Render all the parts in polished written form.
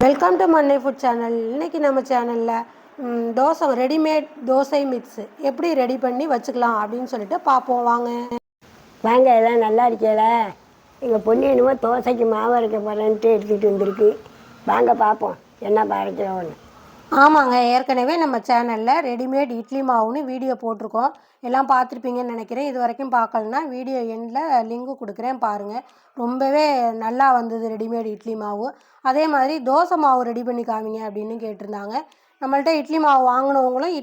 Welcome to மண்ணை food channel. இன்றைக்கி நம்ம சேனலில் தோசை ரெடிமேட் தோசை மிக்ஸு எப்படி ரெடி பண்ணி வச்சுக்கலாம் அப்படின்னு சொல்லிட்டு பார்ப்போம். வாங்க எல்லாம் நல்லா இருக்கல. எங்கள் பொண்ணு என்னமோ தோசைக்கு மாவு அரைக்க போகிறேன்ட்டு எடுத்துகிட்டு வந்திருக்கு. வாங்க பார்ப்போம் என்ன அரைக்கிறோன்னு. ஆமாங்க, ஏற்கனவே நம்ம சேனலில் ரெடிமேட் இட்லி மாவுன்னு வீடியோ போட்டிருக்கோம். எல்லாம் பார்த்துருப்பீங்கன்னு நினைக்கிறேன். இது வரைக்கும் பார்க்கலன்னா வீடியோ எண்டில் லிங்க்கு கொடுக்குறேன், பாருங்கள். ரொம்பவே நல்லா வந்தது ரெடிமேட் இட்லி மாவு. அதே மாதிரி தோசை மாவு ரெடி பண்ணி காமிங்க அப்படின்னு கேட்டிருந்தாங்க. நம்மள்ட்ட இட்லி மாவு வாங்கினவங்களும்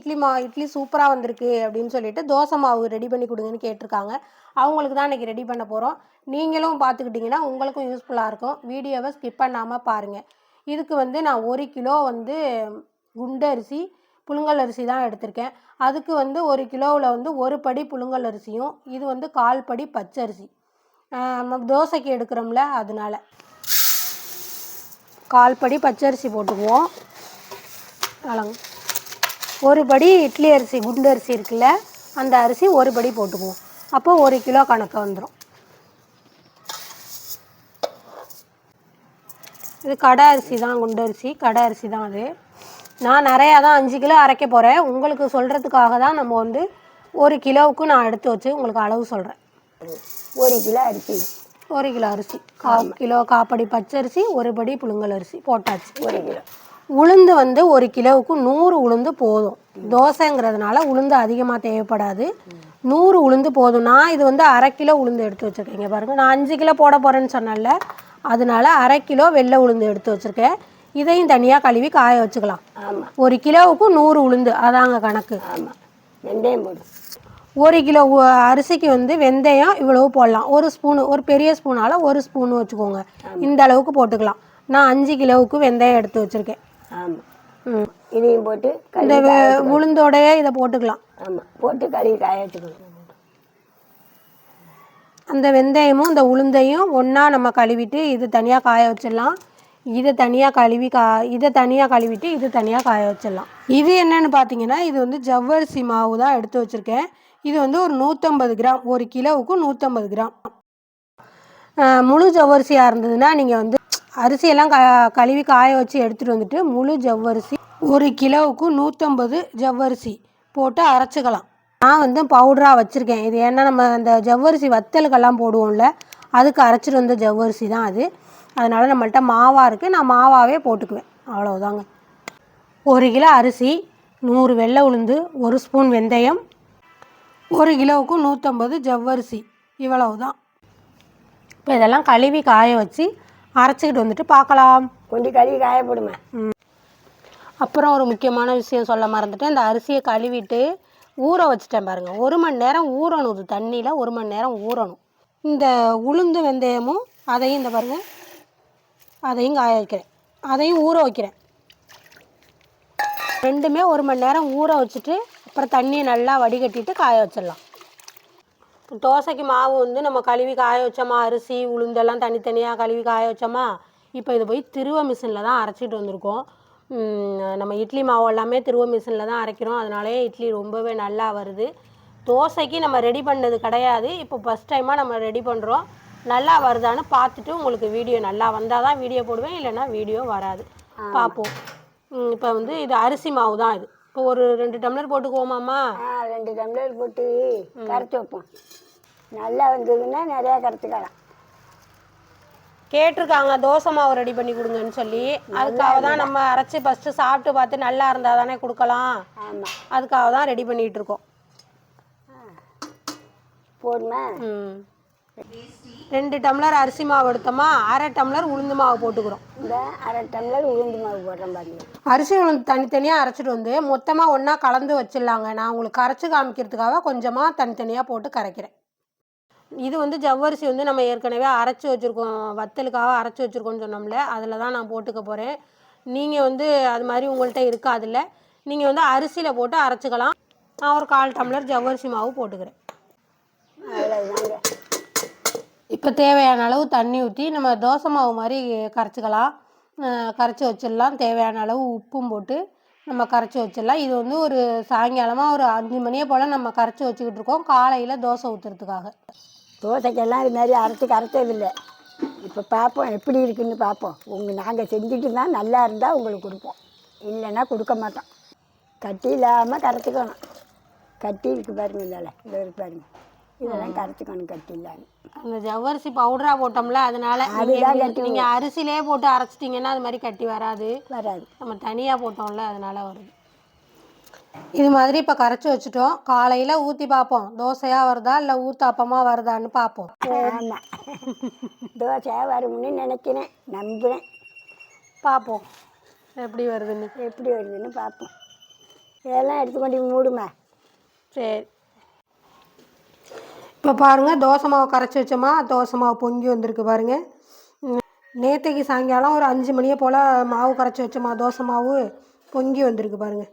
இட்லி சூப்பராக வந்திருக்கு அப்படின்னு சொல்லிட்டு தோசை மாவு ரெடி பண்ணி கொடுங்கன்னு கேட்டிருக்காங்க. அவங்களுக்கு தான் இன்றைக்கி ரெடி பண்ண போகிறோம். நீங்களும் பார்த்துக்கிட்டிங்கன்னா உங்களுக்கும் யூஸ்ஃபுல்லாக இருக்கும். வீடியோவை ஸ்கிப் பண்ணாமல் பாருங்கள். இதுக்கு நான் 1 கிலோ குண்டு அரிசி, புழுங்கல் அரிசி தான் எடுத்திருக்கேன். அதுக்கு 1 கிலோவில் 1 படி புழுங்கல் அரிசியும், இது 1/4 படி பச்சரிசி. நம்ம தோசைக்கு எடுக்கிறோம்ல, அதனால 1/4 படி பச்சரிசி போட்டுக்குவோம். அழகு 1 படி இட்லி அரிசி குண்டு அரிசி இருக்குல்ல, அந்த அரிசி 1 படி போட்டுக்குவோம். அப்போ 1 கிலோ கணக்கு வந்துடும். இது கடை அரிசி தான், குண்டு அரிசி கடை அரிசி தான். அது நான் நிறையா தான் 5 கிலோ அரைக்க போகிறேன். உங்களுக்கு சொல்கிறதுக்காக தான் நம்ம 1 கிலோவுக்கு நான் எடுத்து வச்சு உங்களுக்கு அளவு சொல்கிறேன். 1 கிலோ அரிசி 1 கிலோ அரிசி, 1/4 கிலோ காப்படி பச்சரிசி, 1 படி புழுங்கல் அரிசி போட்டாச்சு. 1 கிலோ உளுந்து 1 கிலோவுக்கு 100 உளுந்து போதும். தோசைங்கிறதுனால உளுந்து அதிகமாக தேவைப்படாது. 100 உளுந்து போதும். நான் இது 1/2 கிலோ உளுந்து எடுத்து வச்சுருக்கேங்க. பாருங்கள், நான் 5 கிலோ போட போகிறேன்னு சொன்னேன்ல, அதனால 1/2 கிலோ வெள்ளை உளுந்து எடுத்து வச்சுருக்கேன். இதையும் தனியாக கழுவி காய வச்சுக்கலாம். ஆமாம், 1 கிலோவுக்கு 100 உளுந்து, அதாங்க கணக்கு. ஆமாம், வெந்தயம் போடும். 1 கிலோ அரிசிக்கு வெந்தயம் இவ்வளவு போடலாம். 1 ஸ்பூனு, ஒரு பெரிய ஸ்பூனால் 1 ஸ்பூனு வச்சுக்கோங்க. இந்த அளவுக்கு போட்டுக்கலாம். நான் 5 கிலோவுக்கு வெந்தயம் எடுத்து வச்சுருக்கேன். ஆமாம், இதையும் போட்டு இந்த உளுந்தோடையே இதை போட்டுக்கலாம். ஆமாம், போட்டு கழுவி காய வச்சுக்கணும். அந்த வெந்தயமும் இந்த உளுந்தையும் ஒன்றா நம்ம கழுவிட்டு இது தனியாக காய வச்சிடலாம். இதை தனியாக கழுவிட்டு இது தனியாக காய வச்சிடலாம். இது என்னென்னு பார்த்தீங்கன்னா, இது ஜவ்வரிசி மாவு தான் எடுத்து வச்சுருக்கேன். இது ஒரு 150 கிராம், 1 கிலோவுக்கு 150 கிராம். முழு ஜவ்வரிசியாக இருந்ததுன்னா நீங்கள் அரிசியெல்லாம் கழுவி காய வச்சு எடுத்துகிட்டு வந்துட்டு முழு ஜவ்வரிசி 1 கிலோவுக்கு 150 ஜவ்வரிசி போட்டு அரைச்சிக்கலாம். நான் பவுடராக வச்சுருக்கேன். இது ஏன்னா நம்ம அந்த ஜவ்வரிசி வத்தலுக்கெல்லாம் போடுவோம்ல, அதுக்கு அரைச்சிட்டு வந்த ஜவ்வரிசி தான் அது. அதனால் நம்மள்ட்ட மாவாக இருக்குது, நான் மாவாகவே போட்டுக்குவேன். அவ்வளோதாங்க. 1 கிலோ அரிசி, 100 வெள்ளை உளுந்து, 1 ஸ்பூன் வெந்தயம், 1 கிலோவுக்கு 150 ஜவ்வரிசி, இவ்வளவு தான். இப்போ இதெல்லாம் கழுவி காய வச்சு அரைச்சிக்கிட்டு பார்க்கலாம். கொஞ்சம் கழுவி காய போடுமே. அப்புறம் ஒரு முக்கியமான விஷயம் சொல்ல மறந்துட்டேன். இந்த அரிசியை கழுவிட்டு ஊற வச்சுட்டேன் பாருங்கள். 1 மணி நேரம் ஊறணும். இது தண்ணியில் 1 மணி நேரம் ஊறணும். இந்த உளுந்து வெந்தயமும் அதையும் இந்த பாருங்கள், அதையும் காய வைக்கிறேன், அதையும் ஊற வைக்கிறேன். ரெண்டுமே 1 மணி நேரம் ஊற வச்சுட்டு அப்புறம் தண்ணியை நல்லா வடிகட்டிட்டு காய வச்சிடலாம். தோசைக்கு மாவு நம்ம கழுவி காய வச்சோமா, அரிசி உளுந்தெல்லாம் தனித்தனியாக கழுவி காய வச்சோமா. இப்போ இதை போய் திருவ மிஷினில் தான் அரைச்சிட்டு வந்திருக்கோம். நம்ம இட்லி மாவு எல்லாமே திருவ மிஷினில் தான் அரைக்கிறோம். அதனாலே இட்லி ரொம்பவே நல்லா வருது. தோசைக்கு நம்ம ரெடி பண்ணது கிடையாது, இப்போ ஃபஸ்ட் டைமாக நம்ம ரெடி பண்ணுறோம். நல்லா வருதான்னு பார்த்துட்டு உங்களுக்கு வீடியோ நல்லா வந்தால் தான் வீடியோ போடுவேன், இல்லைன்னா வீடியோ வராது. பார்ப்போம். இப்போ இது அரிசி மாவு தான். இது இப்போ ஒரு 2 டம்ளர் போட்டுக்குவோமாம்மா. 2 டம்ளர் போட்டு கரைச்சி வைப்போம். நல்லா வந்ததுன்னா நிறையா கரைச்சிக்கலாம். கேட்டிருக்காங்க தோசை மாவு ரெடி பண்ணி கொடுங்கன்னு சொல்லி. அதுக்காக தான் நம்ம அரைச்சி ஃபஸ்ட்டு சாப்பிட்டு பார்த்து நல்லா இருந்தால் தானே கொடுக்கலாம். ஆமாம், அதுக்காக தான் ரெடி பண்ணிகிட்டு இருக்கோம். போடுமா. 2 டம்ளர் அரிசி மாவு எடுத்தோமா, 1/2 டம்ளர் உளுந்து மாவு போட்டுக்கிறோம். இந்த 1/2 டம்ளர் உளுந்து மாவு போடுறோம் பாருங்க. அரிசி உளுந்து தனித்தனியாக அரைச்சிட்டு மொத்தமாக ஒன்றா கலந்து வச்சிடலாங்க. நான் உங்களுக்கு கரைச்சி காமிக்கிறதுக்காக கொஞ்சமாக தனித்தனியாக போட்டு கரைக்கிறேன். இது ஜவ்வரிசி நம்ம ஏற்கனவே அரைச்சி வச்சுருக்கோம், வத்தலுக்காக அரைச்சி வச்சுருக்கோன்னு சொன்னோம்ல, அதில் தான் நான் போட்டுக்க போகிறேன். நீங்கள் அது மாதிரி உங்கள்கிட்ட இருக்காதில்ல, நீங்கள் அரிசியில் போட்டு அரைச்சிக்கலாம். நான் ஒரு 1/4 டம்ளர் ஜவ்வரிசி மாவு போட்டுக்கிறேன். அவ்வளோதாங்க. இப்போ தேவையான அளவு தண்ணி ஊற்றி நம்ம தோசை மாவு மாதிரி கரைச்சிக்கலாம். கரைச்சி வச்சிடலாம். தேவையான அளவு உப்பும் போட்டு நம்ம கரைச்சி வச்சிடலாம். இது ஒரு சாயங்காலமாக ஒரு 5 மணியை போல் நம்ம கரைச்சி வச்சுக்கிட்டு இருக்கோம், காலையில் தோசை ஊற்றுறதுக்காக. தோசைக்கெல்லாம் இது மாதிரி அரைச்சி கரைச்சதில்லை. இப்போ பார்ப்போம் எப்படி இருக்குன்னு பார்ப்போம். நாங்கள் செஞ்சுட்டு தான் நல்லா இருந்தால் உங்களுக்கு கொடுப்போம், இல்லைன்னா கொடுக்க மாட்டோம். கட்டி இல்லாமல் கரைச்சிக்கணும். கட்டி இருக்குது பாருங்க, இதில் இருக்கு பாருங்க, இதெல்லாம் கரைச்சிக்கணும் கட்டி இல்லாமல். அந்த ஜவ்வரிசி பவுடராக போட்டோம்ல, அதனால அதுதான் கட்டி நீங்கள் அரிசிலே போட்டு அரைச்சிட்டிங்கன்னா அது மாதிரி கட்டி வராது. நம்ம தனியாக போட்டோம்ல அதனால வருது. இது மாதிரி இப்போ கரைச்சி வச்சுட்டோம். காலையில் ஊற்றி பார்ப்போம் தோசையாக வருதா இல்லை ஊத்தாப்பமாக வருதான்னு பார்ப்போம். ஆமாம், தோசையாக வரும்னு நினைக்கிறேன், நம்புகிறேன். பார்ப்போம் எப்படி வருதுன்னு பார்ப்போம். இதெல்லாம் எடுத்துக்கொண்டு மூடுமா. சரி, இப்போ பாருங்கள் தோசை மாவு கரைச்சி வச்சோமா, தோசை மாவு பொங்கி வந்திருக்கு பாருங்கள். நேற்றுக்கு சாயங்காலம் ஒரு 5 மணியை போல் மாவு கரைச்சி வச்சோமா, தோசை மாவு பொங்கி வந்திருக்கு பாருங்கள்.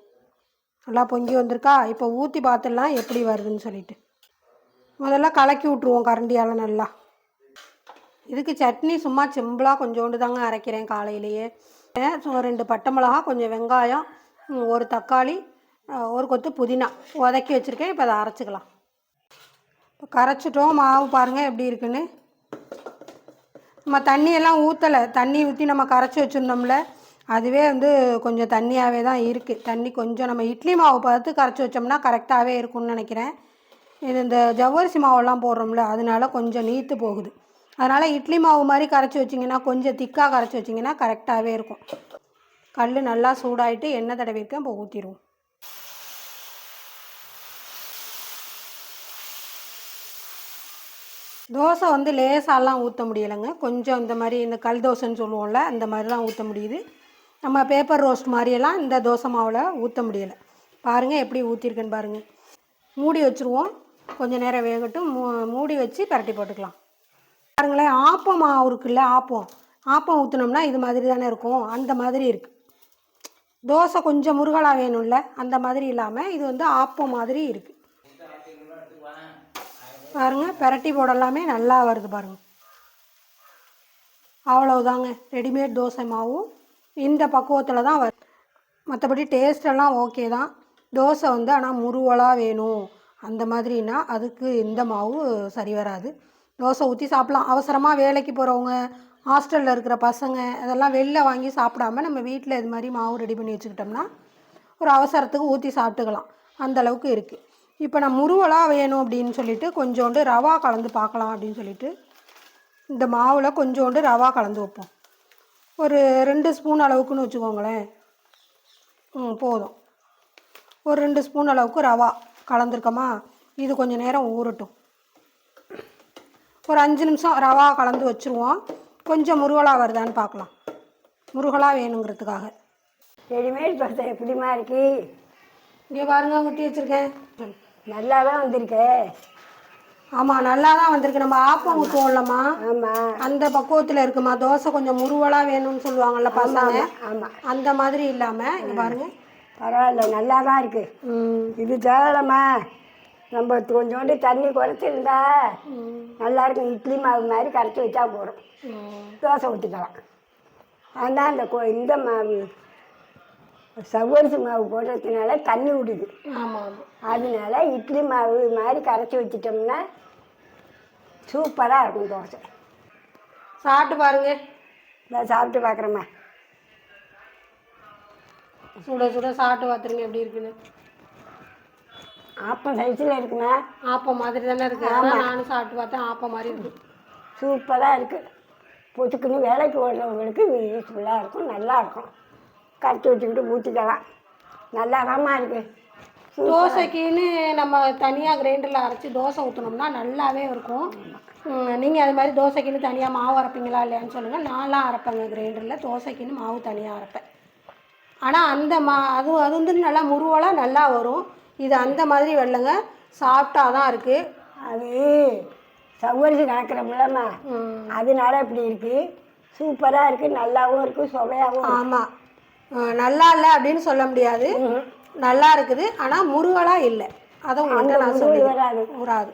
நல்லா பொங்கி வந்திருக்கா. இப்போ ஊற்றி பார்த்துடலாம் எப்படி வருதுன்னு சொல்லிட்டு. முதல்ல கலக்கி விட்ருவோம் கரண்டியால் நல்லா. இதுக்கு சட்னி சும்மா சிம்பிளாக கொஞ்சோண்டு தாங்க அரைக்கிறேன் காலையிலேயே. 2 பட்டை மிளகா, கொஞ்சம் வெங்காயம், 1 தக்காளி, 1 கொத்து புதினா வதக்கி வச்சுருக்கேன். இப்போ அதை அரைச்சிக்கலாம். இப்போ கரைச்சிட்டோம். மாவு பாருங்கள் எப்படி இருக்குன்னு. நம்ம தண்ணியெல்லாம் ஊற்றலை, தண்ணி ஊற்றி நம்ம கரைச்சி வச்சுருந்தோம்ல, அதுவே கொஞ்சம் தண்ணியாகவே தான் இருக்குது. தண்ணி கொஞ்சம் நம்ம இட்லி மாவு பார்த்து கரைச்சி வச்சோம்னா கரெக்டாகவே இருக்கும்னு நினைக்கிறேன். இது இந்த ஜவ்வரிசி மாவெல்லாம் போடுறோம்ல, அதனால கொஞ்சம் நீத்து போகுது. அதனால் இட்லி மாவு மாதிரி கரைச்சி வச்சிங்கன்னா, கொஞ்சம் திக்காக கரைச்சி வச்சிங்கன்னா கரெக்டாகவே இருக்கும். கல் நல்லா சூடாயிட்டு எண்ணெய் தடவிருக்கேன். இப்போ ஊற்றிடுவோம். தோசை லேசாலாம் ஊற்ற முடியலைங்க. கொஞ்சம் இந்த மாதிரி இந்த கல் தோசைன்னு சொல்லுவோம்ல, அந்த மாதிரி தான் ஊற்ற முடியுது. நம்ம பேப்பர் ரோஸ்ட் மாதிரியெல்லாம் இந்த தோசை மாவில் ஊற்ற முடியலை. பாருங்கள் எப்படி ஊற்றிருக்கேன்னு பாருங்கள். மூடி வச்சுருவோம், கொஞ்சம் நேரம் வேகட்டும். மூடி வச்சு பரட்டி போட்டுக்கலாம். பாருங்களேன், ஆப்பம் மாவு இருக்குல்ல, ஆப்பம் ஊற்றினோம்னா இது மாதிரி தானே இருக்கும், அந்த மாதிரி இருக்குது. தோசை கொஞ்சம் முருகலாக வேணும்ல, அந்த மாதிரி இல்லாமல் இது ஆப்பம் மாதிரி இருக்குது. பாருங்கள், பரட்டி போடலாமே நல்லா வருது பாருங்கள். அவ்வளவுதாங்க, ரெடிமேட் தோசை மாவும் இந்த பக்குவத்தில் தான் வருது. மற்றபடி டேஸ்டெல்லாம் ஓகே தான். தோசை ஆனால் முருவலாக வேணும் அந்த மாதிரினா அதுக்கு இந்த மாவு சரி வராது. தோசை ஊற்றி சாப்பிட்லாம். அவசரமாக வேலைக்கு போகிறவங்க, ஹாஸ்டலில் இருக்கிற பசங்க அதெல்லாம் வெளில வாங்கி சாப்பிடாம நம்ம வீட்டில் இது மாதிரி மாவு ரெடி பண்ணி வச்சுக்கிட்டோம்னா ஒரு அவசரத்துக்கு ஊற்றி சாப்பிட்டுக்கலாம். அந்தளவுக்கு இருக்குது. இப்போ நான் முருவலாக வேணும் அப்படின்னு சொல்லிட்டு கொஞ்சோண்டு ரவா கலந்து பார்க்கலாம் அப்படின்னு சொல்லிட்டு இந்த மாவில் கொஞ்சோண்டு ரவா கலந்து வைப்போம். ஒரு 2 ஸ்பூன் அளவுக்குன்னு வச்சுக்கோங்களேன். போதும். ஒரு 2 ஸ்பூன் அளவுக்கு ரவா கலந்துருக்கோமா, இது கொஞ்சம் நேரம் ஊறட்டும். ஒரு 5 நிமிஷம் ரவா கலந்து வச்சுருவோம். கொஞ்சம் முருகலாக வருதான்னு பார்க்கலாம். முருகலாக வேணுங்கிறதுக்காக. ரெடிமேட் தோசை எப்படிமா இருக்கு? இங்கே பாருங்க, ஊற்றி வச்சுருக்கேன். நல்லா தான் வந்திருக்கு. ஆமாம், நல்லா தான் வந்திருக்கு. நம்ம ஆப்பம் ஊற்றுவோம்லம்மா, ஆமாம், அந்த பக்குவத்தில் இருக்குமா. தோசை கொஞ்சம் முருவலாக வேணும்னு சொல்லுவாங்கள்ல பசங்க, ஆமாம், அந்த மாதிரி இல்லாமல் இங்கே பாருங்க, பரவாயில்ல, நல்லா தான் இருக்கு. இது தேவலம்மா, நம்ம கொஞ்சோண்டு தண்ணி குறைச்சிருந்தா நல்லா இருக்கும். இட்லி மாவு மாதிரி கரைச்சி வச்சா போகிறோம், தோசை ஊற்றிக்கலாம். ஆனால் இந்த மாவு சவ்வரிசி மாவு போடுறதுனால தண்ணி விடுது. ஆமாம், அதனால இட்லி மாவு மாதிரி கரைச்சி வச்சிட்டோம்னா சூப்பராக இருக்கும் தோசை. சாப்பிட்டு பாருங்க. நான் சாப்பிட்டு பார்க்குறேம்மா. சுட சுட சாப்பிட்டு பார்த்துருங்க எப்படி இருக்குன்னு. ஆப்பம் சைஸில் இருக்குமா? ஆப்பம் மாதிரி தானே இருக்குது. ஆமாம், நானும் சாப்பிட்டு பார்த்தேன், ஆப்பம் மாதிரி இருக்குது. சூப்பராக இருக்குது. பொதுக்குன்னு வேலைக்கு ஓடுறவங்களுக்கு இது யூஸ்ஃபுல்லாக இருக்கும், நல்லாயிருக்கும். கரைச்சி வச்சுக்கிட்டு ஊற்றிக்கலாம். நல்லா தாம்மா இருக்குது. தோசைக்குன்னு நம்ம தனியாக கிரைண்டரில் அரைச்சி தோசை ஊற்றினோம்னா நல்லாவே இருக்கும். நீங்கள் அது மாதிரி தோசைக்குன்னு தனியாக மாவு அரைப்பீங்களா இல்லையான்னு சொல்லுங்கள். நான்லாம் அரைப்பேங்க கிரைண்டரில், தோசைக்குன்னு மாவு தனியாக அரைப்பேன். ஆனால் அந்த அது நல்லா முருவலாக நல்லா வரும். இது அந்த மாதிரி வெள்ளைங்க, சாஃப்டாக தான் இருக்குது. அது சவ்வரிசி கலக்கிறோம்லம்மா, அதனால இப்படி இருக்குது. சூப்பராக இருக்குது, நல்லாவும் இருக்குது, சுவையாகவும். ஆமாம், நல்லா இல்லை அப்படின்னு சொல்ல முடியாது, நல்லா இருக்குது. ஆனால் முருவலாக இல்லை, அதை உங்கள்கிட்ட நான் சொல்லி ஊறாது.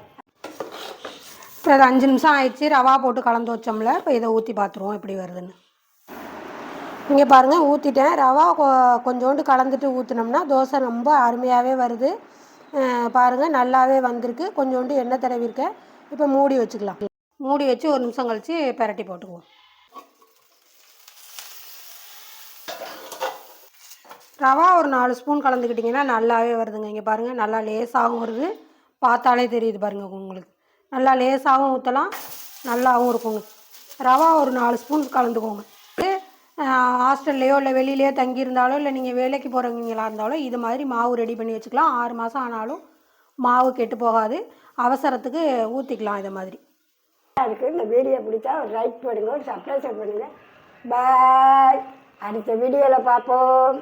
இப்போ அது 5 நிமிஷம் ஆயிடுச்சு. ரவா போட்டு கலந்து வச்சோம்ல, இப்போ இதை ஊற்றி பார்த்துருவோம் எப்படி வருதுன்னு. இங்கே பாருங்கள், ஊற்றிட்டேன். ரவா கொஞ்சோண்டு கலந்துட்டு ஊற்றினோம்னா தோசை ரொம்ப அருமையாகவே வருது. பாருங்கள், நல்லாவே வந்திருக்கு. கொஞ்சோண்டு எண்ணெய் தடவிருக்கேன். இப்போ மூடி வச்சுக்கலாம். மூடி வச்சு ஒரு நிமிஷம் கழித்து பிரட்டி போட்டுக்குவோம். ரவா ஒரு 4 ஸ்பூன் கலந்துக்கிட்டிங்கன்னா நல்லாவே வருதுங்க. இங்கே பாருங்கள், நல்லா லேசாகவும் வருது, பார்த்தாலே தெரியுது பாருங்கள் உங்களுக்கு. நல்லா லேசாகவும் ஊற்றலாம், நல்லாவும் இருக்குங்க. ரவா ஒரு 4 ஸ்பூன் கலந்துக்கோங்க. ஹாஸ்டல்லையோ இல்லை வெளியிலையோ தங்கியிருந்தாலோ இல்லை நீங்கள் வேலைக்கு போகிறவங்களா இருந்தாலும் இது மாதிரி மாவு ரெடி பண்ணி வச்சுக்கலாம். 6 மாதம் ஆனாலும் மாவு கெட்டு போகாது. அவசரத்துக்கு ஊற்றிக்கலாம் இதை மாதிரி. அதுக்கு இந்த வீடியோ பிடிச்சா ஒரு லைக் போடுங்க, ஒரு சப்ஸ்கிரைப் பண்ணுங்கள். பாய். அடுத்த வீடியோவில் பார்ப்போம்.